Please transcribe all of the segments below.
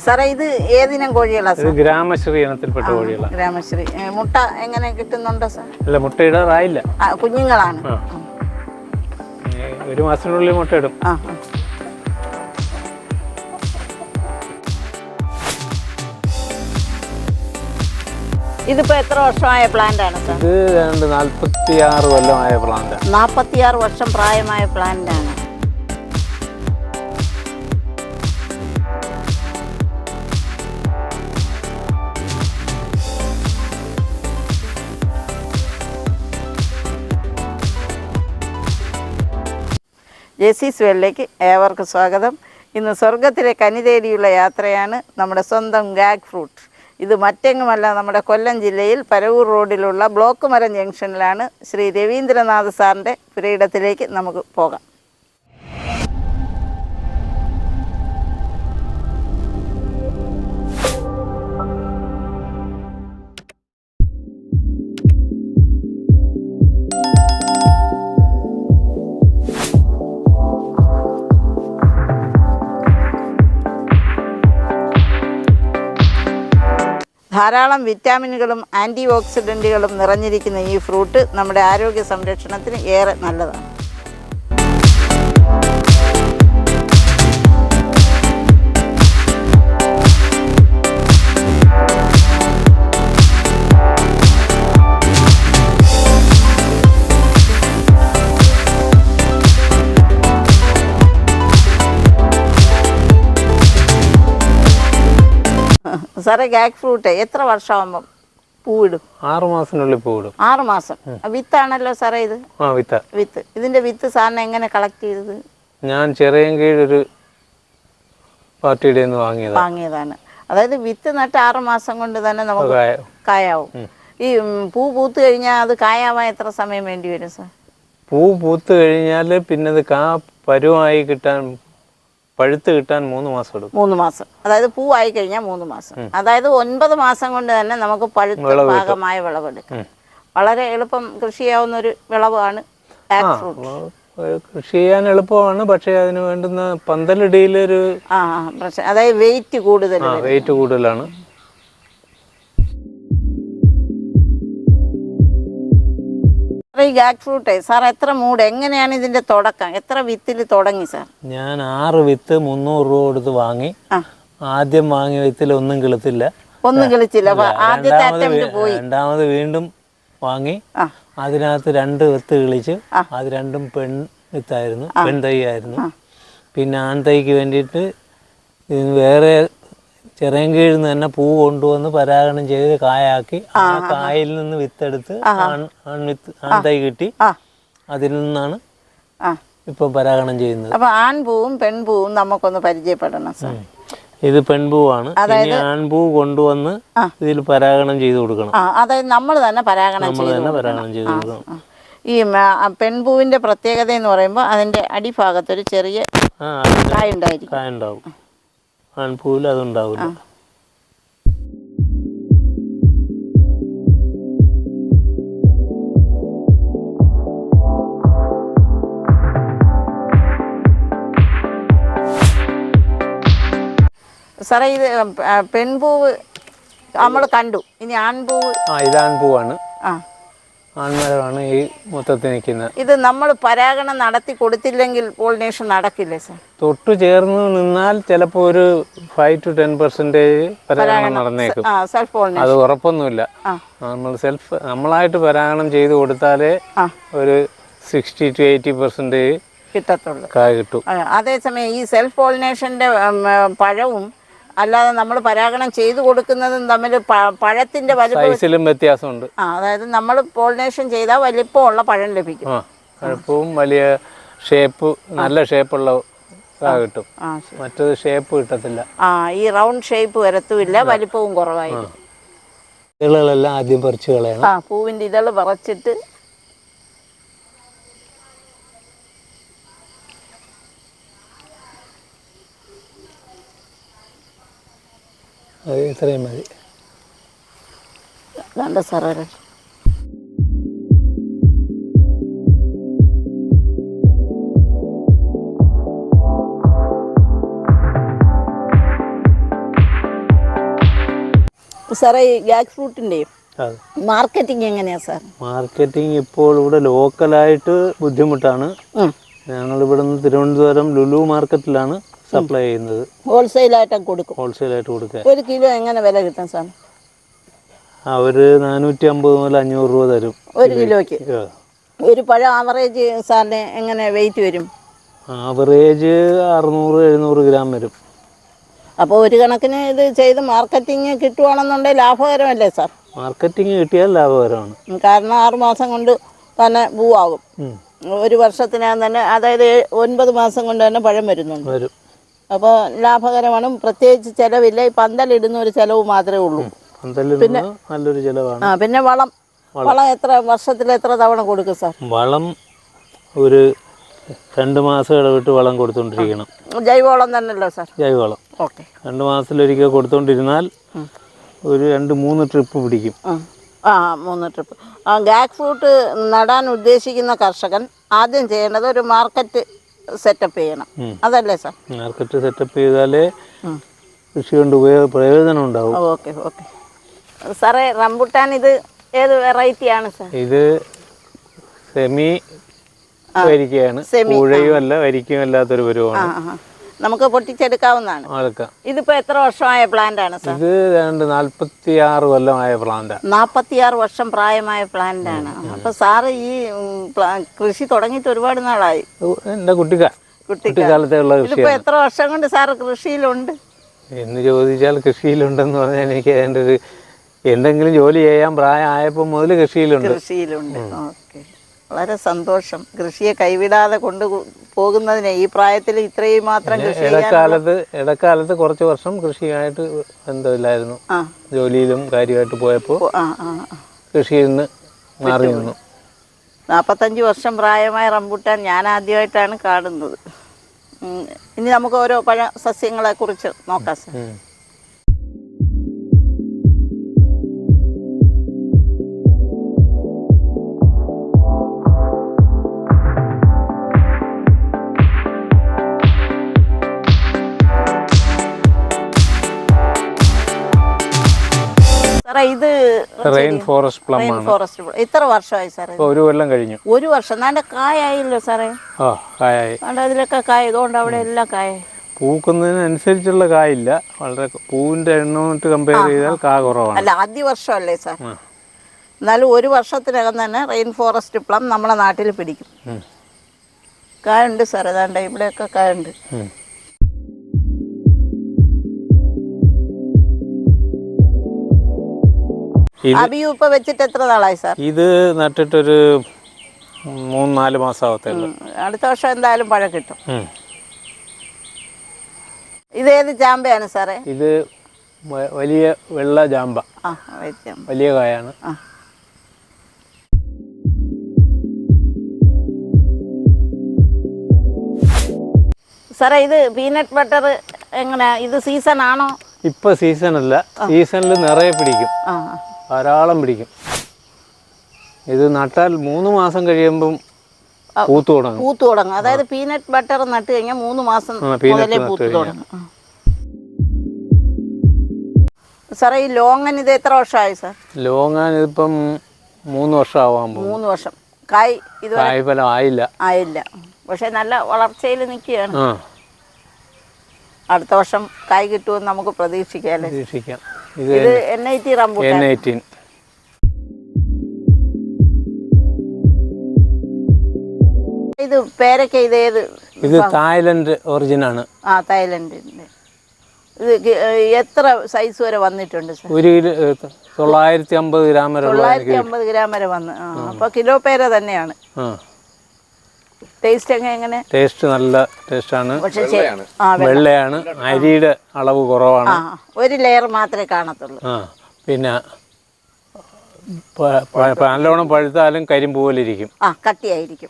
സാറേ ഇത് ഏതിനം കോഴികളാ സാർ? ഗ്രാമശ്രീ ഇനത്തിൽപ്പെട്ട കോഴികളാണ്. ഗ്രാമശ്രീ. മുട്ട എങ്ങനെ കിട്ടുന്നുണ്ടോ സാർ? അല്ല, മുട്ടയിടാറായില്ല. കുഞ്ഞുങ്ങളാണ്. ഒരു മാസത്തിനുള്ളിൽ മുട്ടയിടും. ഇതിപ്പോ എത്ര വർഷമായ പ്ലാന്റ് ആണ് സാർ? ഇത് 46 കൊല്ലമായ പ്ലാന്റ്. 46 വർഷം പ്രായമായ പ്ലാന്റ് ആണ്. ജെസീസ് വേൾഡിലേക്ക് ഏവർക്കും സ്വാഗതം. ഇന്ന് സ്വർഗത്തിലെ കനി തേടിയുള്ള യാത്രയാണ് നമ്മുടെ സ്വന്തം ഗാഗ് ഫ്രൂട്ട്. ഇത് മറ്റെങ്ങുമല്ല, നമ്മുടെ കൊല്ലം ജില്ലയിൽ പരവൂർ റോഡിലുള്ള ബ്ലോക്ക് മരം ജംഗ്ഷനിലാണ്. ശ്രീ രവീന്ദ്രനാഥ് സാറിൻ്റെ പുരയിടത്തിലേക്ക് നമുക്ക് പോകാം. ധാരാളം വിറ്റാമിനുകളും ആൻറ്റി ഓക്സിഡൻറ്റുകളും നിറഞ്ഞിരിക്കുന്ന ഈ ഫ്രൂട്ട് നമ്മുടെ ആരോഗ്യ സംരക്ഷണത്തിന് ഏറെ നല്ലതാണ്. സാറേ, ഗാഗ് ഫ്രൂട്ട് എത്ര വർഷമാകുമ്പം പൂവിടും? 6 മാസത്തിനുള്ളിൽ പൂവിടും. 6 മാസം. വിത്താണല്ലോ സാറേ ഇത്? വിത്ത്. ഇതിന്റെ വിത്ത് സാറിന് എങ്ങനെ കളക്ട് ചെയ്തത്? ഞാൻ ചെറിയൻകീഴൊരു പാർട്ടിയുടെ വാങ്ങിയതാണ്. അതായത് വിത്ത് നട്ട് 6 മാസം കൊണ്ട് തന്നെ നമുക്ക് കായാവും. ഈ പൂ പൂത്ത് കഴിഞ്ഞാൽ അത് കായാവാൻ എത്ര സമയം വേണ്ടി വരും സാർ? പൂ പൂത്ത് കഴിഞ്ഞാൽ പിന്നെ അത് പരുവായി പഴുത്ത് കിട്ടാൻ 3 മാസം എടുക്കും. 3 മാസം. അതായത് പൂവായി കഴിഞ്ഞാൽ 3 മാസം. അതായത് 9 മാസം കൊണ്ട് തന്നെ നമുക്ക് പഴുത്ത ഭാഗമായ വിളവെടുക്കാം. വളരെ എളുപ്പം കൃഷി ചെയ്യാവുന്ന ഒരു വിളവാണ് ഗാഗ് ഫ്രൂട്ട്. കൃഷി ചെയ്യാൻ എളുപ്പമാണ്, പക്ഷെ അതിന് വേണ്ടുന്ന പന്തലിടയിലൊരു അതായത് വെയിറ്റ് കൂടുതലാണ്. ഈ ഗാഗ് ഫ്രൂട്ട് സാർ എത്ര മൂട്, എങ്ങനെയാണ് ഇതിന്റെ തുടക്കം? എത്ര വിത്തിൽ തുടങ്ങി സാർ? ഞാൻ 6 വിത്ത് 300 രൂപ കൊടുത്ത് വാങ്ങി. ആദ്യം വാങ്ങിയ വിത്തിൽ ഒന്നും കിളിച്ചില്ല. രണ്ടാമത് വീണ്ടും വാങ്ങി. അതിനകത്ത് 2 വിത്ത് കിളിച്ച്. അത് രണ്ടും പെൺ വിത്തായിരുന്നു, പെൺതൈ ആയിരുന്നു. പിന്നെ ആൺതൈക്ക് വേണ്ടിയിട്ട് വേറെ ചെറിയൻകീഴിൽ നിന്ന് തന്നെ പൂ കൊണ്ടുവന്ന് പരാഗണം ചെയ്ത് കായാക്കി. ആ കായിൽ നിന്ന് വിത്തെടുത്ത് ആൺതൈ കിട്ടി. അതിൽ നിന്നാണ് ഇപ്പൊ പരാഗണം ചെയ്യുന്നത്. അപ്പൊ ആൺപൂവും പെൺപൂവും നമുക്കൊന്ന് പരിചയപ്പെടണം സാർ. ഇത് പെൺപൂവാണ്. ആൺപൂ കൊണ്ടുവന്ന് ഇതിൽ പരാഗണം ചെയ്ത് കൊടുക്കണം. അതായത് നമ്മൾ തന്നെ പരാഗണം ചെയ്ത് കൊടുക്കണം. ഈ പെൺപൂവിന്റെ പ്രത്യേകത എന്ന് പറയുമ്പോൾ അതിന്റെ അടിഭാഗത്തൊരു ചെറിയ കായ ഉണ്ടാവും. ആൺപൂവിൽ അതുണ്ടാവില്ല. സാറേ, ഇത് പെൺപൂവ് നമ്മൾ കണ്ടു. ഇനി ആൺപൂവ്. ഇത് ആൺപൂവാണ്. ആൺമരമാണ് ഈ മൊത്തത്തിൽ നിൽക്കുന്നത്. ഇത് നമ്മൾ പരാഗണം നടത്തി കൊടുത്തില്ലെങ്കിൽ പോളിനേഷൻ നടക്കില്ലേ സാർ? തൊട്ടു ചേർന്ന് നിന്നാൽ ചിലപ്പോൾ ഒരു 5 to 10% പരാഗണം നടന്നേക്കും. അത് ഉറപ്പൊന്നുമില്ല. നമ്മളായിട്ട് പരാഗണം ചെയ്ത് കൊടുത്താലേ ഒരു 60 to 80% കിട്ടത്തുള്ളൂ, കായ കിട്ടും. അതേസമയം ഈ സെൽഫ് പോളിനേഷന്റെ പഴവും അല്ലാതെ നമ്മൾ പരാഗണം ചെയ്തു കൊടുക്കുന്നതും തമ്മിൽ പഴത്തിന്റെ സൈസിലും വ്യത്യാസമുണ്ട്. അതായത് നമ്മൾ പോളിനേഷൻ ചെയ്താൽ വലിപ്പമുള്ള പഴം ലഭിക്കും. പഴപ്പവും വലിയ ഷേപ്പ്, നല്ല ഷേപ്പുള്ള കിട്ടും. മറ്റൊരു ഷേപ്പ് കിട്ടത്തില്ല. ഈ റൗണ്ട് ഷേപ്പ് വരത്തുമില്ല, വലിപ്പവും കുറവായിരിക്കും. ഇതളുകളെല്ലാം ആദ്യം പറിച്ചു കളയണം. പൂവിന്റെ ഇതള് പറിച്ചിട്ട് ഇത്രയും മതി. സാറേ, സാറേ ഈ ജാക്ക് ഫ്രൂട്ടിൻ്റെയും അതെ. മാർക്കറ്റിംഗ് എങ്ങനെയാണ് സാർ? മാർക്കറ്റിംഗ് ഇപ്പോൾ ഇവിടെ ലോക്കലായിട്ട് ബുദ്ധിമുട്ടാണ്. ഞങ്ങളിവിടെ നിന്ന് തിരുവനന്തപുരം ലുലു മാർക്കറ്റിലാണ് സപ്ലൈ ചെയ്യുന്നത്. ഹോൾസെയിലായിട്ടൊക്കെ കൊടുക്കും? ഹോൾസെയിലായിട്ട് കൊടുക്കുക. 1 കിലോ എങ്ങനെ വില കിട്ടും സാർ? അവർ 450 മുതൽ 500 രൂപ തരും 1 കിലോയ്ക്ക്. ഒരു പഴം ആവറേജ് സാറിന് എങ്ങനെ വെയിറ്റ് വരും? ആവറേജ് 600-700 ഗ്രാം വരും. അപ്പോൾ ഒരു കണക്കിന് ഇത് ചെയ്ത് മാർക്കറ്റിംഗ് കിട്ടുവാണെന്നുണ്ടെങ്കിൽ ലാഭകരമല്ലേ സാർ? മാർക്കറ്റിംഗ് കിട്ടിയാൽ ലാഭകരമാണ്. കാരണം 6 മാസം കൊണ്ട് തന്നെ പൂവാകും. ഒരു വർഷത്തിനകം തന്നെ, അതായത് 9 മാസം കൊണ്ട് തന്നെ പഴം വരുന്നുണ്ട്. വരും. അപ്പോൾ ലാഭകരമാണ്. പ്രത്യേകിച്ച് ചിലവില്ല. ഈ പന്തലിടുന്ന ഒരു ചിലവ് മാത്രമേ ഉള്ളൂ. പിന്നെ നല്ലൊരു ചിലവാണ്. പിന്നെ വളം എത്ര വർഷത്തിൽ എത്ര തവണ കൊടുക്കും സാർ? വളം ഒരു 2 മാസം ഇടവിട്ട് വളം കൊടുത്തോണ്ടിരിക്കണം. ജൈവവളം തന്നെയല്ലോ സാർ? ജൈവവളം. ഓക്കെ. 2 മാസത്തിലൊരിക്കൽ കൊടുത്തോണ്ടിരുന്നാൽ ഒരു 2-3 ട്രിപ്പ് പിടിക്കും. 3 ട്രിപ്പ്. ജാക്ക് ഫ്രൂട്ട് നടാൻ ഉദ്ദേശിക്കുന്ന കർഷകൻ ആദ്യം ചെയ്യേണ്ടത് ഒരു മാർക്കറ്റ് സെറ്റപ്പ് ചെയ്യണം, അതല്ലേ സാർ? മാർക്കറ്റ് സെറ്റപ്പ് ചെയ്താലേ കൃഷി കൊണ്ട് പ്രയോജനം ഉണ്ടാവും. ഓക്കെ. സാറേ, റംബുട്ടാൻ ഇത് ഏത് വെറൈറ്റിയാണ് സാർ? ഇത് സെമി വരിക്കയാണ്. പുഴയും അല്ല വരിക്കയും അല്ലാത്തൊരു പരുവമാണ്. നമുക്ക് പൊട്ടിച്ചെടുക്കാവുന്നതാണ്. ഇതിപ്പോ എത്ര വർഷമായ പ്ലാന്റ് ആണ് സാർ? ഇത് 46 കൊല്ലമായ പ്ലാന്റാണ്. 46 വർഷം പ്രായമായ പ്ലാന്റ് ആണ്. അപ്പൊ സാറ് ഈ കൃഷി തുടങ്ങിയിട്ട് ഒരുപാട് നാളായി? എന്റെ കുട്ടിക്കാലത്തുള്ള കൃഷി. ഇതിപ്പോ എത്ര വർഷം കൊണ്ട് സാറ് കൃഷിയിലുണ്ട് എന്ന് ചോദിച്ചാൽ, കൃഷിയിലുണ്ടെന്ന് പറഞ്ഞാൽ എനിക്ക് അതിൻ്റെ ഒരു എന്തെങ്കിലും ജോലി ചെയ്യാൻ പ്രായമായപ്പോൾ മുതൽ കൃഷിയിലുണ്ട്. ഓക്കെ, വളരെ സന്തോഷം. കൃഷിയെ കൈവിടാതെ കൊണ്ട് പോകുന്നതിന് ഈ പ്രായത്തിൽ ഇത്രയും മാത്രം കൃഷി. ഇടക്കാലത്ത് കുറച്ച് വർഷം കൃഷിയായിട്ട് ബന്ധമില്ലായിരുന്നു. ജോലിയിലും കാര്യമായിട്ട് പോയപ്പോൾ കൃഷിയിൽ നിന്ന് മാറി നിന്നു. 45 വർഷം പ്രായമായ റംബുട്ടാൻ ഞാൻ ആദ്യമായിട്ടാണ് കാണുന്നത്. ഇനി നമുക്ക് ഓരോ പഴ സസ്യങ്ങളെ കുറിച്ച് നോക്കാം സാർ. ഇത് റെയിൻ ഫോറസ്റ്റ് പ്ലം ആണ്. എത്ര വർഷമായി സാറേ? 1 കൊല്ലം കഴിഞ്ഞു. 1 വർഷം. നല്ല കായായില്ലോ സാറേ? കായായി. അതിലൊക്കെ കായ, ഇതുകൊണ്ട് അവിടെ എല്ലാം കായ. പൂക്കുന്നതിനനുസരിച്ചുള്ള കായില്ല. വളരെ പൂവിന്റെ എണ്ണമായിട്ട് കമ്പയർ ചെയ്താൽ കാ കുറവാണ്. അല്ല, ആദ്യ വർഷമല്ലേ സാർ? എന്നാലും 1 വർഷത്തിനകം തന്നെ റെയിൻ ഫോറസ്റ്റ് പ്ലം നമ്മളെ നാട്ടിൽ പിടിക്കും. കായുണ്ട് സാർ, ഏതാണ്ട് ഇവിടെയൊക്കെ കായുണ്ട്. അബിയു ഇപ്പൊ വെച്ചിട്ട് എത്ര നാളായി സാർ? ഇത് നട്ടിട്ടൊരു 3-4 മാസമാവത്തേ ഉള്ളൂ. അടുത്ത വർഷം എന്തായാലും പഴം കിട്ടും. ഇതേത് ചാമ്പയാണ് സാറേ? ഇത് വലിയ വെള്ള ചാമ്പ. വലിയ കായാണ്. സാറേ, ഇത് പീനട്ട് ബട്ടർ എങ്ങനെയാ? ഇത് സീസൺ ആണോ? ഇപ്പൊ സീസൺ അല്ല. സീസണിൽ നിറയെ പിടിക്കും, ധാരാളം പിടിക്കും. ഇത് നട്ടാൽ 3 മാസം കഴിയുമ്പം പൂത്തു തുടങ്ങും. അതായത് പീനട്ട് ബട്ടർ നട്ട് കഴിഞ്ഞാൽ 3 മാസം മുതലേ പൂത്തു തുടങ്ങും. സാറേ, ഈ ലോങ്ങൻ ഇത് എത്ര വർഷമായി സാർ? ലോങ്ങൻ ഇതിപ്പം 3 വർഷം ആവാൻ പോകും. 3 വർഷം. കായ്ഫലം ആയില്ല. പക്ഷെ നല്ല വളർച്ചയിൽ നിൽക്കുകയാണ്. അടുത്ത വർഷം കായ് കിട്ടുമെന്ന് നമുക്ക് പ്രതീക്ഷിക്കാം. ഇത് N18 റംബുട്ടാൻ. ഇത് പേരക്ക. ഇത് തായ്ലൻഡ് ഒറിജിൻ ആണ്. തായ്ലൻഡിന്റെ. ഇത് എത്ര സൈസ് വരെ വന്നിട്ടുണ്ട് സാർ? 950 ഗ്രാം വരെ. 950 ഗ്രാം വരെ വന്ന്. അപ്പൊ കിലോ പേര തന്നെയാണ്. ടേസ്റ്റ് എങ്ങനെ? ടേസ്റ്റ് നല്ല ടേസ്റ്റാണ്. വെള്ളയാണ്. അരിയുടെ അളവ് കുറവാണ്. 1 ലെയർ മാത്രമേ കാണത്തുള്ളൂ. പിന്നെ നല്ലോണം പഴുത്താലും കരിമ്പ് പോലെ ഇരിക്കും. കട്ടിയായിരിക്കും.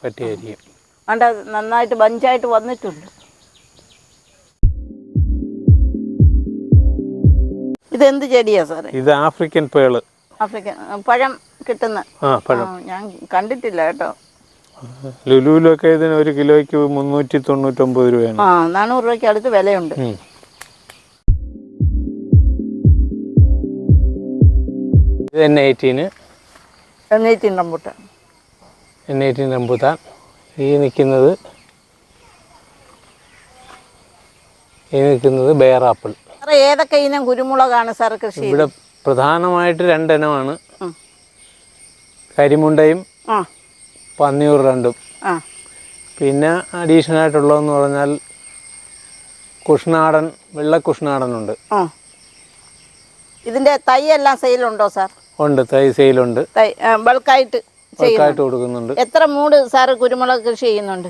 അതുകൊണ്ട് നന്നായിട്ട് ബഞ്ചായിട്ട് വന്നിട്ടുണ്ട്. ഇതെന്ത് ചെടിയാ സാറേ? ഇത് ആഫ്രിക്കൻ പേള്. പഴം കിട്ടുന്ന? ഞാൻ കണ്ടിട്ടില്ല കേട്ടോ. ലുലുവിലൊക്കെ ഇതിന് 1 കിലോയ്ക്ക് 399 രൂപയാണ്. 400 രൂപയ്ക്ക് അടുത്ത് വിലയുണ്ട്. ഇത് N18 N18 rambutan. N18 rambutan. ഈ നിൽക്കുന്നത് ബെയർ ആപ്പിൾ. സാറേ ഏതൊക്കെ ഇനം കുരുമുളകാണ് സാർ കൃഷി? ഇവിടെ പ്രധാനമായിട്ട് 2 ഇനമാണ്, കരിമുണ്ടയും പന്നിയൂർ രണ്ടും. പിന്നെ അഡീഷണൽ ആയിട്ടുള്ളതെന്ന് പറഞ്ഞാൽ കുഷ്ണാടൻ, വെള്ള കുഷ്ണാടനുണ്ട്. ഇതിന്റെ തൈ എല്ലാം സെയിലുണ്ടോ സാർ? ഉണ്ട്, തൈ സെയിലുണ്ട്. ബൾക്കായിട്ട് കൊടുക്കുന്നുണ്ട്. എത്ര മൂട് സാറ് കുരുമുളക് കൃഷി ചെയ്യുന്നുണ്ട്?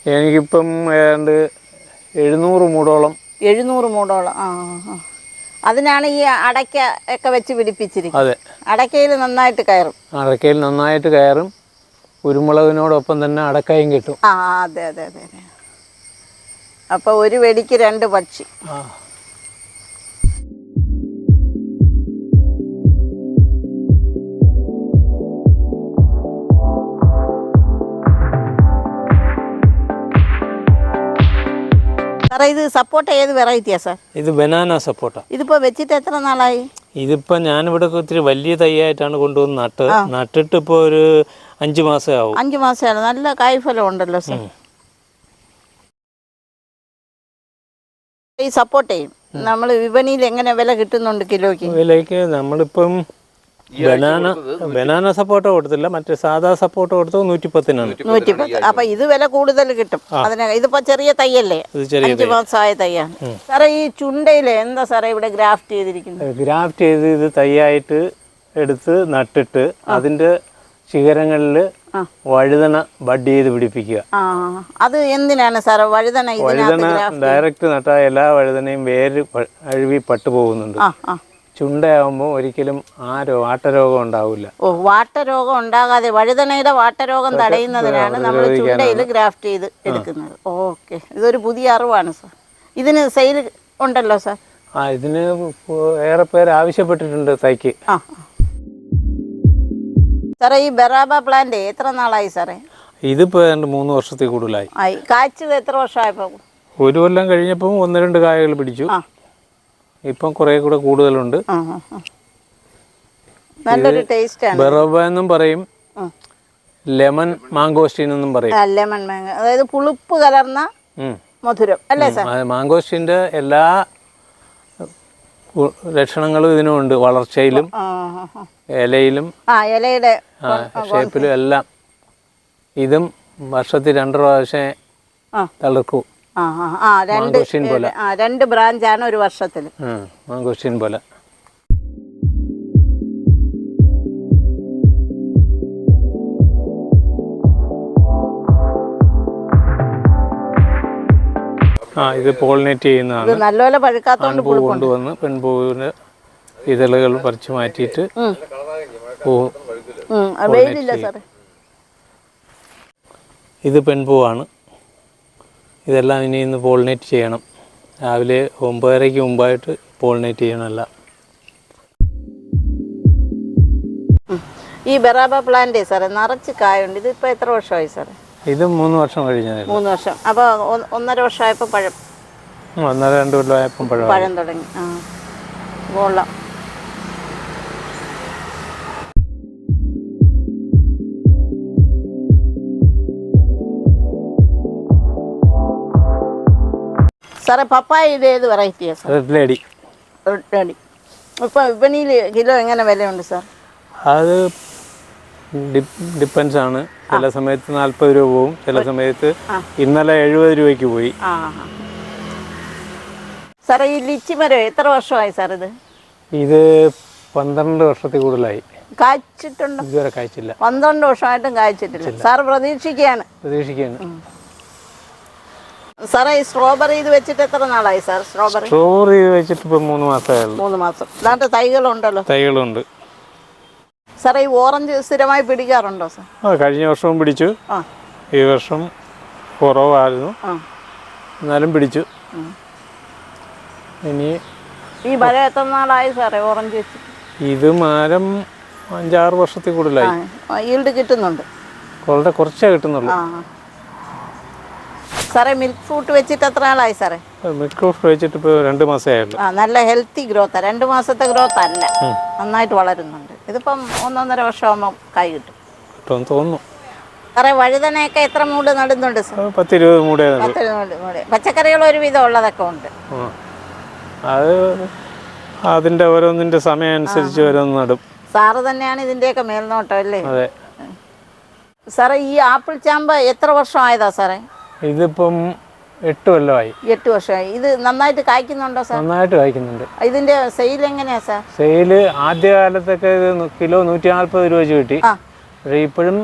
എനിക്കിപ്പം ഏതാണ്ട് 700 മൂടോളം. 700 മൂടോളം. അതിനാണ് ഈ അടയ്ക്ക ഒക്കെ വെച്ച് പിടിപ്പിച്ചിരിക്കുന്നത്. അതെ, അടയ്ക്കയിൽ നന്നായിട്ട് കയറും. അടയ്ക്കയിൽ നന്നായിട്ട് കയറും. കുരുമുളകിനോടൊപ്പം തന്നെ അടക്കയും കിട്ടും. അതെ അതെ അതെ അതെ. അപ്പോൾ ഒരു വെടിക്ക് 2 പക്ഷി. സാറേ ഇത് സപ്പോട്ട ഏത് വെറൈറ്റിയാ സാർ? ഇത് ബനാന സപ്പോട്ട. ഇതിപ്പോൾ വെച്ചിട്ട് എത്ര നാളായി? ഇതിപ്പോൾ ഞാനിവിടെ ഒത്തിരി വലിയ തൈയായിട്ടാണ് കൊണ്ടുവന്ന് നട്ടിട്ട് ഇപ്പോൾ ഒരു 5 മാസമേ ആവും. 5 മാസമാണ്. നല്ല കായ്ഫലം ഉണ്ടല്ലോ സാർ. ഈ സപ്പോട്ടയും നമ്മൾ വിപണിയിൽ എങ്ങനെ വില കിട്ടുന്നുണ്ട് കിലോയ്ക്ക്? വിലയ്ക്ക് നമ്മളിപ്പം ബനാന സപ്പോട്ട കൊടുത്തില്ല, മറ്റേ സാധാ സപ്പോട്ട കൊടുത്തത് 110-നാണ്. 110. അപ്പൊ ഇത് വില കൂടുതൽ കിട്ടും. ഇതിപ്പോ ചെറിയ തൈയല്ലേ, 5 മാസമായ തൈയാണ്. സാറേ ഈ ചുണ്ടയില് എന്താ സാറേ ഇവിടെ ഗ്രാഫ്റ്റ് ചെയ്തിരിക്കുന്നത്? ഗ്രാഫ്റ്റ് ചെയ്ത് ഇത് തൈയായിട്ട് എടുത്ത് നട്ടിട്ട് അതിന്റെ ശിഖരങ്ങളിൽ വഴുതന ബഡ് ചെയ്ത് പിടിപ്പിക്കുക. അത് എന്തിനാണ് സാറേ വഴുതന? ഡയറക്റ്റ് നട്ടാൽ എല്ലാ വഴുതനയും വേര് അഴുവി പട്ടു പോകുന്നുണ്ട്. ചുണ്ടയാകുമ്പോൾ ഒരിക്കലും വാട്ടരോഗം ഉണ്ടാവില്ല. വാട്ടരോഗം ഉണ്ടാകാതെ വഴുതനയുടെ വാട്ടരോഗം തടയുന്നതിനാണ് നമ്മൾ ചുണ്ടയിൽ ഗ്രാഫ്റ്റ് ചെയ്ത് എടുക്കുന്നത്. ഓക്കെ, ഇതൊരു പുതിയ അറിവാണ് സാർ. ഇതിന് സെയിൽ ഉണ്ടല്ലോ സാർ? ഇതിന് ഏറെ പേര് ആവശ്യപ്പെട്ടിട്ടുണ്ട് തൈക്ക്. സാറേ ഈ ബറാബ പ്ലാന്റ് എത്ര നാളായി സാറേ? ഇതിപ്പോ 3 വർഷത്തിൽ കൂടുതലായി. കായ്ച്ചത് എത്ര വർഷമായപ്പോ? 1 കൊല്ലം കഴിഞ്ഞപ്പോൾ 1-2 കായകൾ പിടിച്ചു. ഇപ്പം കുറെ കൂടെ കൂടുതലുണ്ട്. നല്ലൊരു ടേസ്റ്റ് ആണ്. ബറാബ എന്നും പറയും, ലെമൺ മാംഗോസ്റ്റീൻ എന്നും പറയും. ലെമൺ മാംഗോ, അതായത് പുളിപ്പ് കലർന്ന മധുരം അല്ലേ സാർ? മാംഗോസ്റ്റീൻ്റെ എല്ലാ ലക്ഷണങ്ങളും ഇതിനുണ്ട്. വളർച്ചയിലും ഇലയിലും ഇലയുടെ ഷേപ്പിലും എല്ലാം. ഇതും വർഷത്തിൽ 2 പ്രാവശ്യം തളിർക്കും. 2 ബ്രാഞ്ചാണ് ഒരു വർഷത്തിൽ. മാംഗോസ്റ്റീൻ പോലെ. ഇത് പോളിനേറ്റ് ചെയ്യുന്നതാണ്. നല്ലപോലെ പഴുക്കാത്തോണ്ട് കൊണ്ടുവന്ന് പെൺപൂവിന് ഇതളുകൾ പറിച്ചു മാറ്റിയിട്ട് ഇത് പെൺപൂവാണ്. ഇതെല്ലാം ഇനി ഇന്ന് പോളിനേറ്റ് ചെയ്യണം. രാവിലെ 9:30-ക്ക് മുമ്പായിട്ട് പോളിനേറ്റ് ചെയ്യണമല്ല. ഈ ബറാബ പ്ലാന്റ് സാറേ നിറച്ച് കായുണ്ട്. ഇതിപ്പോൾ എത്ര വർഷമായി സാറേ? ഇത് 3 വർഷം കഴിഞ്ഞത്. 3 വർഷം. അപ്പോൾ 1.5 വർഷമായപ്പോൾ പഴം, 1-2 കൊല്ലമായപ്പം പഴം തുടങ്ങി. കൊള്ളാം. സാറേ പപ്പായ ഇത് ഏത് വെറൈറ്റിയാണ് sir? Red lady. Red lady. ഇപ്പോൾ വിപണിയിൽ കിലോ എങ്ങനെ വിലയുണ്ട് സാർ? അത് ഡിപ്പെൻസ് ആണ്. ചില സമയത്ത് 40 രൂപ പോവും, ചില സമയത്ത് ഇന്നലെ 70 രൂപയ്ക്ക് പോയി. സാറേ ഈ ലിച്ചി മരം എത്ര വർഷമായി സാർ? ഇത് 12 വർഷത്തിൽ കൂടുതലായി. കായ്ച്ചിട്ടുണ്ടോ? ഇതുവരെ കായ്ച്ചില്ല. 12 വർഷമായിട്ടും കായ്ച്ചിട്ടില്ല. സാർ പ്രതീക്ഷിക്കുകയാണ്? സാറേ ഈ സ്ട്രോബെറി ഇത് വെച്ചിട്ട് എത്ര നാളായി സാർ? സ്ട്രോബെറി വെച്ചിട്ട് ഇപ്പോൾ 3 മാസമായുള്ളൂ. 3 മാസം. അതാണ്ട് തൈകളുണ്ടല്ലോ? തൈകളുണ്ട്. സാറേ ഈ ഓറഞ്ച് സ്ഥിരമായി പിടിക്കാറുണ്ടോ സാർ? കഴിഞ്ഞ വർഷവും പിടിച്ചു. ഈ വർഷം കുറവായിരുന്നു, എന്നാലും പിടിച്ചു. ഇനി ഈ മരം എത്ര നാളായി സാറേ ഓറഞ്ച് വെച്ചിട്ട്? ഇത് മരം 5-6 വർഷത്തിൽ കൂടുതലായി. ഈൽഡ് കിട്ടുന്നുണ്ട്? വളരെ കുറച്ചേ കിട്ടുന്നുള്ളൂ. സാറേ മിൽക്ക് ഫ്രൂട്ട് വെച്ചിട്ട് എത്ര നാളായി സാറേ? മിൽക്ക് ഫ്രൂട്ട് വെച്ചിട്ട് ഇപ്പോൾ 2 മാസമേ ആയുള്ളൂ. നല്ല ഹെൽത്തി ഗ്രോത്ത്. 2 മാസത്തെ ഗ്രോത്ത് അല്ല, നന്നായിട്ട് വളരുന്നുണ്ട്. ഇതിപ്പം 1.5 വർഷമാകുമ്പോൾ കായ് കിട്ടും. കിട്ടുമെന്ന് തോന്നുന്നു. സാറേ വഴുതനയൊക്കെ എത്ര മൂട് നടുന്നുണ്ട് സാർ? 10-20 മൂടേ നടും. 10 മൂട്. പച്ചക്കറികൾ ഒരുവിധം ഉള്ളതൊക്കെ ഉണ്ട്. അത് അതിൻ്റെ ഓരോന്നിൻ്റെ സമയം അനുസരിച്ച് ഓരോന്ന് നടും. സാറ് തന്നെയാണ് ഇതിൻ്റെയൊക്കെ മേൽനോട്ടം അല്ലേ? അതെ. സാറേ ഈ ആപ്പിൾ ചാമ്പ എത്ര വർഷമായതാ സാറേ? ഇതിപ്പം 8 കൊല്ലമായി. 8 വർഷമായി. ഇത് നന്നായിട്ട് കായ്ക്കുന്നുണ്ടോ സാർ? നന്നായിട്ട് കായ്ക്കുന്നുണ്ട്. ഇതിന്റെ സെയിൽ എങ്ങനെയാ സാർ? സെയില് ആദ്യ കാലത്തൊക്കെ ഇത് കിലോ 140 രൂപ വെച്ച് കിട്ടി. പക്ഷേ ഇപ്പോഴും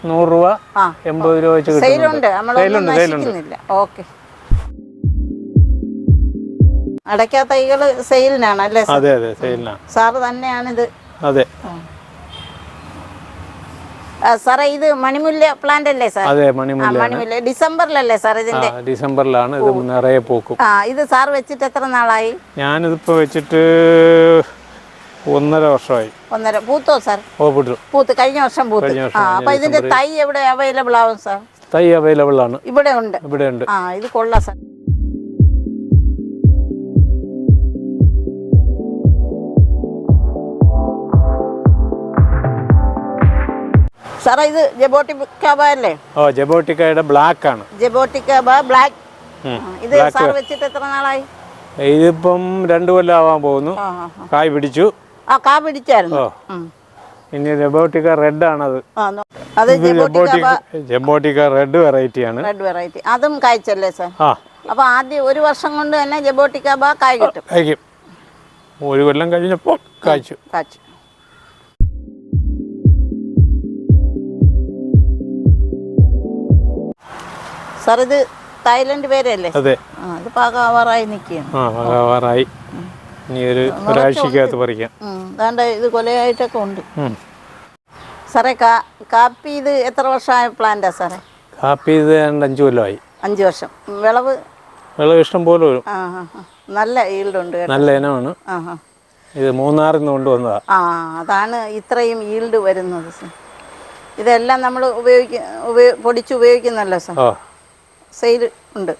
100 രൂപ 80 രൂപ വെച്ച് സെയിലുണ്ട്. ഓക്കെ. അടയ്ക്ക തൈകൾ സെയിലിനാണ് അല്ലേ? അതെ അതെ, സെയിലിനാണ്. സാറ് തന്നെയാണിത്? അതെ. സാറേ ഇത് മണിമുല്ല പ്ലാന്റ് അല്ലേ സാർ? അതെ, മണിമുല്ല. ഡിസംബറിലല്ലേ സാർ ഇതിന്റെ? ഡിസംബറിലാണ് ഇത് നിറയെ പൂക്കും. ഇത് സാർ വെച്ചിട്ട് എത്ര നാളായി? ഞാനിതിപ്പോ വെച്ചിട്ട് 1.5 വർഷമായി. 1.5. പൂത്തോ സാർ? പൂത്ത് കഴിഞ്ഞ വർഷം പൂത്ത്. അപ്പൊ ഇതിന്റെ തൈ എവിടെ അവൈലബിൾ ആവും സാർ? തൈ അവൈലബിൾ ആണ്. ഇവിടെ ഉണ്ട്. ഇത് കൊള്ളാം സാർ. സാറേ ഇത് ജബോട്ടിക്ക അല്ലേ? ജബോട്ടിക്കയുടെ ബ്ലാക്ക് ആണ്. ജബോട്ടിക്ക ബ്ലാക്ക്. ഇത് സാർ വെച്ചിട്ട് എത്ര നാളായി? ഇതിപ്പം 2 കൊല്ലം ആവാൻ പോകുന്നു. കായ് പിടിച്ചു. കാ പിടിച്ചായിരുന്നു. ഇനി ജബോട്ടിക്ക റെഡ് ആണത്. അത് ജബോട്ടിക്ക റെഡ് വെറൈറ്റി ആണ്. അതും കായ്ച്ചല്ലേ സാർ? അപ്പൊ ആദ്യം 1 വർഷം കൊണ്ട് തന്നെ ജബോട്ടിക്ക കായ് കിട്ടും. കായ്ക്കും. 1 കൊല്ലം കഴിഞ്ഞപ്പോൾ കായ്ച്ചു. സാർ ഇത് തായ്ലൻഡ് പേരല്ലേ? അതെ. ഇത് പാകാവാറായി നിൽക്കുകയാണ്. പാകാവാറായി. ഇനി ഒരാഴ്ചക്കകത്ത് പറിക്കാം. അതാണ്ട് ഇത് കൊലയായിട്ടൊക്കെ ഉണ്ട്. സാറേ കാപ്പി ഇത് എത്ര വർഷമായ പ്ലാന്റാ സാറേ? കാപ്പി ഇത് 5 കൊല്ലമായി. 5 വർഷം. വിളവ് ഇഷ്ടം പോലെ വരും. നല്ല ഈൽഡ് ഉണ്ട്. നല്ല ഇനമാണ്. ഇത് മൂന്നാറിൽ നിന്ന് കൊണ്ടുവന്നതാ. അതാണ് ഇത്രയും ഈൽഡ് വരുന്നത് സാർ. ഇതെല്ലാം നമ്മൾ പൊടിച്ച് ഉപയോഗിക്കുന്നല്ലോ സാർ. സെയിൽ ഉണ്ട്.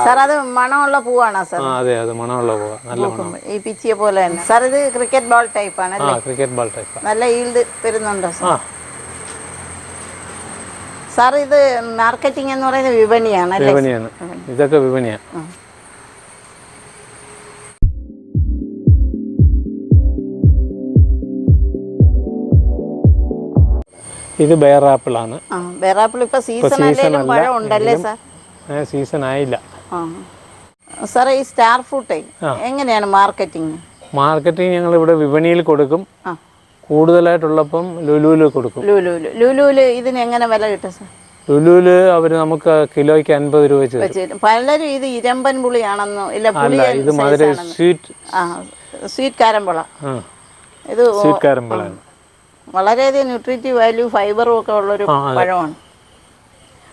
സാർ അത് മണമുള്ള പൂവാണോ സാർ? അതെ, അത് മണമുള്ള പൂവാ. നല്ല മണം. ഈ പിച്ചിയെ പോലെ തന്നെ. സാർ ഇത് ക്രിക്കറ്റ് ബോൾ ടൈപ്പ് ആണ് അല്ലേ? Cricket ball type. നല്ല ഈൽഡ് വരുന്നുണ്ടോ സാർ? സാർ ഇത് മാർക്കറ്റിംഗ് എന്ന് പറയുന്നത് വിപണിയാണ് അല്ലേ? വിപണിയാണ്. ഇതൊക്കെ വിപണിയാണ്. ഇത് ബെയറാപ്പിൾ ആണ്. ബെയറാപ്പിൾ ഇപ്പൊ സീസൺ അല്ലെങ്കിലും പഴം ഉണ്ടല്ലേ സാർ? സീസൺ ആയില്ല. സാറേ ഈ സ്റ്റാർ ഫ്രൂട്ട് എങ്ങനെയാണ് മാർക്കറ്റിംഗ്? മാർക്കറ്റിംഗ് ഞങ്ങൾ ഇവിടെ വിപണിയിൽ കൊടുക്കും. കൂടുതലായിട്ടുള്ളപ്പം ലുലുവിൽ കൊടുക്കും. ലുലുവിൽ ഇതിന് എങ്ങനെ വില കിട്ടും സാർ? ലുലുവിൽ അവർ നമുക്ക് കിലോയ്ക്ക് 50 രൂപ വെച്ച്. പലരും ഇത് ഇരമ്പൻ പുളിയാണെന്നോ ഇല്ല ഇത് മധുര സ്വീറ്റ് കാരമ്പള. ഇത് സ്വീറ്റ് കാരമ്പളാണ്. വളരെയധികം ന്യൂട്രീറ്റീവ് വാല്യൂ ഫൈബറും ഒക്കെ ഉള്ളൊരു പഴമാണ്.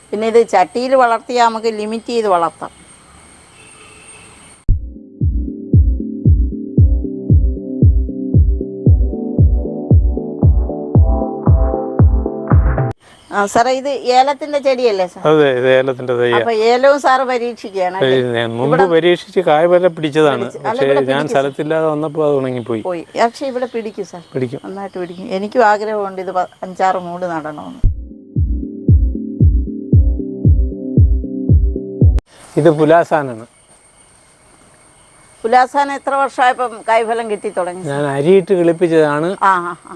പിന്നെ ഇത് ചട്ടിയിൽ വളർത്തിയാൽ നമുക്ക് ലിമിറ്റ് ചെയ്ത് വളർത്താം. സാറേ ഇത് ഏലത്തിന്റെ ചെടിയല്ലേ സാർ? അതെ, ഇത് ഏലത്തിന്റെ തൈ. അപ്പൊ ഏലവും സാറ് പരീക്ഷിക്കുകയാണ്? മുമ്പ് പരീക്ഷിച്ച് കായ് വരെ പിടിച്ചതാണ്. പക്ഷേ ഞാൻ സ്ഥലത്തില്ലാതെ വന്നപ്പോൾ അത് ഉണങ്ങിപ്പോയി. പക്ഷെ ഇവിടെ പിടിക്കും സാർ. പിടിക്കും, നന്നായിട്ട് പിടിക്കും. എനിക്കും ആഗ്രഹമുണ്ട് ഇത് 5-6 മൂട് നടണമെന്ന്. ഇത് പുലാസാനാണ്. പുലാസാൻ എത്ര വർഷമായപ്പം കായ്ഫലം കിട്ടി തുടങ്ങി? ഞാൻ അരിയിട്ട് കിളിപ്പിച്ചതാണ്.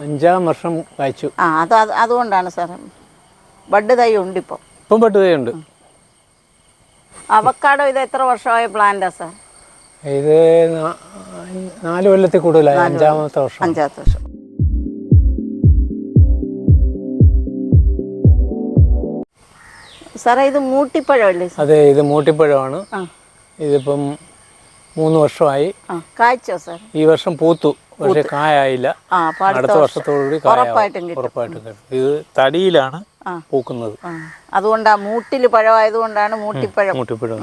5-ാം വർഷം കായ്ച്ചു. അതുകൊണ്ടാണ് സാർ. ബഡ് തൈ ഉണ്ട് ഇപ്പം? ബഡ് തൈ ഉണ്ട്. അവക്കാഡോ ഇത് എത്ര വർഷമായ പ്ലാന്റാ സാർ? ഇത് 4 കൊല്ലത്തിൽ കൂടുതലായി. 5-ാമത്തെ വർഷം. 5-ാമത്തെ വർഷം. സാറേ ഇത് മൂട്ടിപ്പഴമല്ലേ? അതെ, ഇത് മൂട്ടിപ്പഴമാണ്. ഇതിപ്പം 3 വർഷമായി. കായ്ച്ചോ സാർ? ഈ വർഷം പൂത്തു, പക്ഷെ കായായില്ല. അടുത്ത വർഷത്തോടുകൂടി ഉറപ്പായിട്ടും കിട്ടും. ഇത് തടിയിലാണ് പൂക്കുന്നത്. അതുകൊണ്ടാ മൂട്ടില് പഴമായതുകൊണ്ടാണ് മൂട്ടിപ്പഴം. മൂട്ടിപ്പഴം.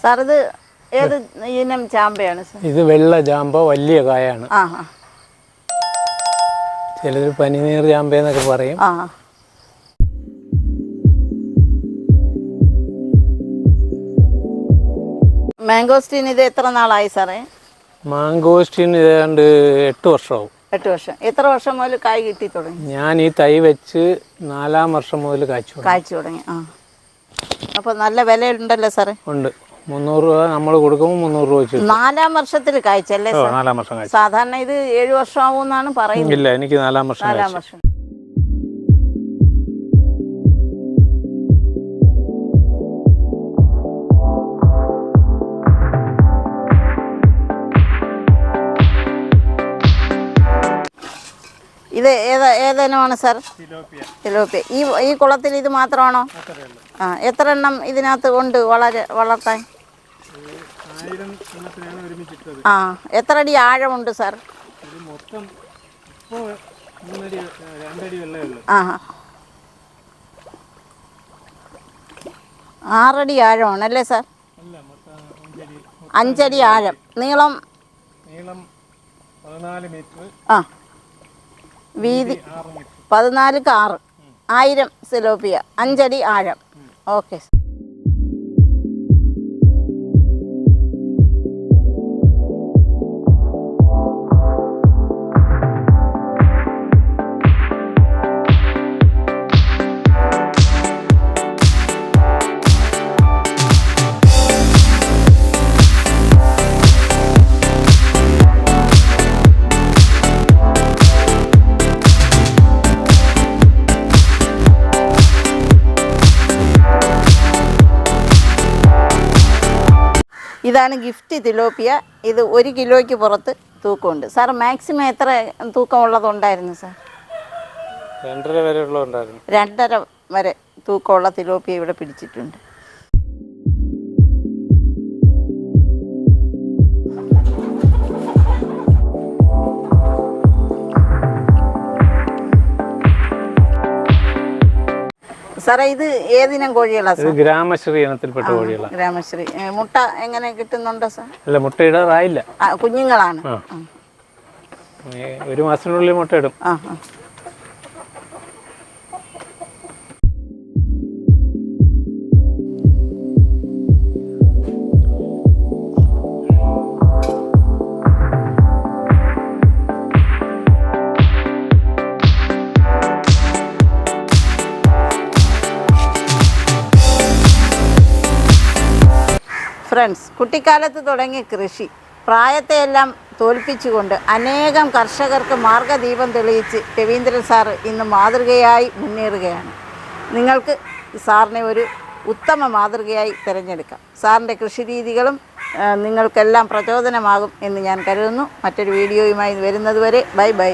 സാർ ഇത് ഏത് ഇനം ചാമ്പയാണ് സാർ? ഇത് വെള്ള ചാമ്പ, വലിയ കായാണ്. ആ ആ ചിലർ പനിനീർ ചാമ്പയെന്നൊക്കെ പറയും. ആ മാംഗോസ്റ്റീൻ ഇത് എത്ര നാളായി സാറേ? മാംഗോസ്റ്റിൻ ഏതാണ്ട് 8 വർഷമാവും. 8 വർഷം. എത്ര വർഷം മുതൽ കായ് കിട്ടി തുടങ്ങി? ഞാൻ ഈ തൈ വെച്ച് 4-ാം വർഷം മുതൽ കായ്ച്ചു തുടങ്ങി. ആ അപ്പോൾ നല്ല വിലയുണ്ടല്ലോ സാറേ? ഉണ്ട്. 300 രൂപ നമ്മൾ കൊടുക്കുമ്പോൾ 300 രൂപ വെച്ച്. 4-ാം വർഷത്തിൽ കായ്ച്ചല്ലേ സാർ? 4-ാം വർഷം കായ്ച്ചു. സാധാരണ ഇത് 7 വർഷം ആവുമെന്നാണ് പറയുന്നത്. ഇല്ല, എനിക്ക് 4-ാം വർഷം. 4-ാം വർഷം. ഇത് ഏതിനമാണ് സാർ? തിലോപ്പിയ. ഈ കുളത്തിൽ ഇത് മാത്രമാണോ? ആ എത്ര എണ്ണം ഇതിനകത്ത് ഉണ്ട് വളർത്താൻ? ആ എത്ര അടി ആഴമുണ്ട് സാർ? ആ 6 അടി ആഴമാണല്ലേ സാർ? 5 അടി ആഴം. നീളം 14 മീറ്റർ. ആ വീതി 14 6. 1000 സിലോപ്പിയ, 5 അടി ആഴം. ഓക്കെ. ഇതാണ് ഗിഫ്റ്റ് തിലോപ്പിയ. ഇത് 1 കിലോയ്ക്ക് പുറത്ത് തൂക്കമുണ്ട്. സാർ മാക്സിമം എത്ര തൂക്കമുള്ളതുണ്ടായിരുന്നു സാർ? 2.5 വരെ ഉള്ളതുണ്ടായിരുന്നു. 2.5 വരെ തൂക്കമുള്ള തിലോപ്പിയ ഇവിടെ പിടിച്ചിട്ടുണ്ട്. സാറേ ഇത് ഏതിനം കോഴികളാണ് സാർ? ഗ്രാമശ്രീ ഇനത്തിൽപ്പെട്ട കോഴികളാണ്. ഗ്രാമശ്രീ. മുട്ട എങ്ങനെ കിട്ടുന്നുണ്ടോ സാർ? അല്ല, മുട്ടയിടാറായില്ല. കുഞ്ഞുങ്ങളാണ്. 1 മാസത്തിനുള്ളിൽ മുട്ടയിടും. ആ ഫ്രണ്ട്സ്, കുട്ടിക്കാലത്ത് തുടങ്ങിയ കൃഷി പ്രായത്തെയെല്ലാം തോൽപ്പിച്ചുകൊണ്ട് അനേകം കർഷകർക്ക് മാർഗ്ഗദീപം തെളിയിച്ച് രവീന്ദ്രൻ സാറ് ഇന്ന് മാതൃകയായി മുന്നേറുകയാണ്. നിങ്ങൾക്ക് സാറിനെ ഒരു ഉത്തമ മാതൃകയായി തിരഞ്ഞെടുക്കാം. സാറിൻ്റെ കൃഷിരീതികളും നിങ്ങൾക്കെല്ലാം പ്രചോദനമാകും എന്ന് ഞാൻ കരുതുന്നു. മറ്റൊരു വീഡിയോയുമായി വരുന്നതുവരെ ബൈ ബൈ.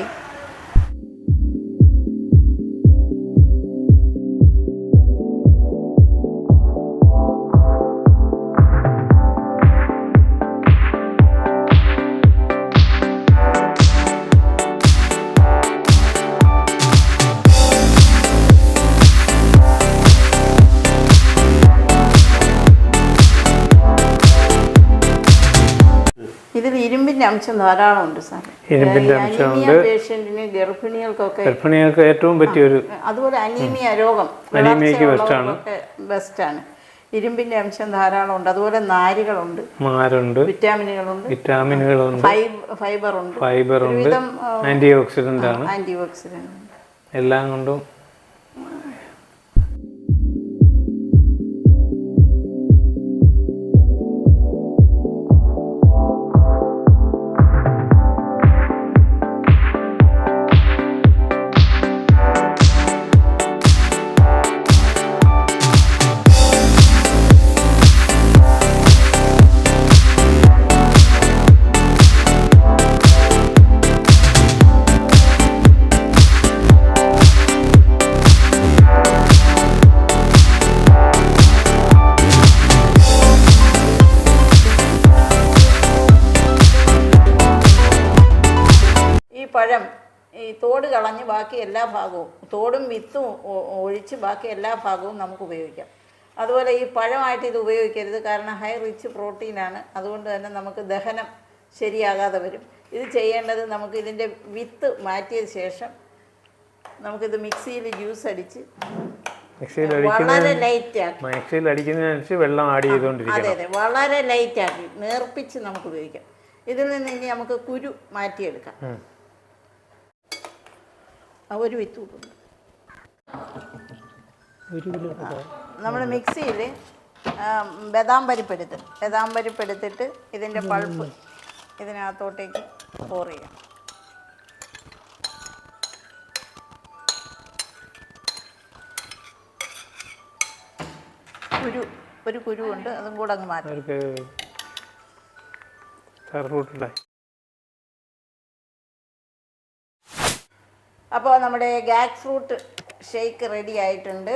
ഇതിൽ ഇരുമ്പിന്റെ അംശം ധാരാളം ഉണ്ട് സാർ. ഇരുമ്പിന്റെ അംശമുണ്ട്. പേഷ്യന്റിന്, ഗർഭിണികൾക്ക് ഏറ്റവും പറ്റിയൊരു. അതുപോലെ അനീമിയ രോഗം, അനീമിയയ്ക്ക് ബെസ്റ്റാണ്. ഇരുമ്പിന്റെ അംശം ധാരാളം ഉണ്ട്. അതുപോലെ നാരുകളുണ്ട്, വിറ്റാമിനുകളുണ്ട്, ഫൈബറുണ്ട്, ആന്റി ഓക്സിഡന്റ് ആണ്. എല്ലാം കൊണ്ടും പഴം ഈ തോട് കളഞ്ഞ് ബാക്കി എല്ലാ ഭാഗവും, തോടും വിത്തും ഒഴിച്ച് ബാക്കി എല്ലാ ഭാഗവും നമുക്ക് ഉപയോഗിക്കാം. അതുപോലെ ഈ പഴമായിട്ട് ഇത് ഉപയോഗിക്കരുത്, കാരണം ഹൈ റിച്ച് പ്രോട്ടീനാണ്. അതുകൊണ്ട് തന്നെ നമുക്ക് ദഹനം ശരിയാകാതെ വരും. ഇത് ചെയ്യേണ്ടത് നമുക്ക് ഇതിൻ്റെ വിത്ത് മാറ്റിയ ശേഷം നമുക്കിത് മിക്സിയിൽ ജ്യൂസ് അടിച്ച് വളരെ ലൈറ്റാക്കി, മിക്സിയിൽ അടിക്കുന്നതിനനുസരിച്ച് വെള്ളം ആഡ് ചെയ്തുകൊണ്ടിരിക്കണം. അതെ, വളരെ ലൈറ്റാക്കി നേർപ്പിച്ച് നമുക്ക് ഉപയോഗിക്കാം. ഇതിൽ നിന്ന് ഇനി നമുക്ക് കുരു മാറ്റിയെടുക്കാം. ഒരു വിത്ത് കൂട്ടുന്നു. നമ്മൾ മിക്സിയിൽ ബദാം പരിപ്പെടുത്തിട്ട് ഇതിൻ്റെ പൾപ്പ് ഇതിനകത്തോട്ടേക്ക് പോർ ചെയ്യാം. ഒരു കുരുവുണ്ട്, അതും കൂടെ അങ്ങ് മാറ്റാം. അപ്പോൾ നമ്മുടെ ഗാഗ് ഫ്രൂട്ട് ഷേക്ക് റെഡി ആയിട്ടുണ്ട്.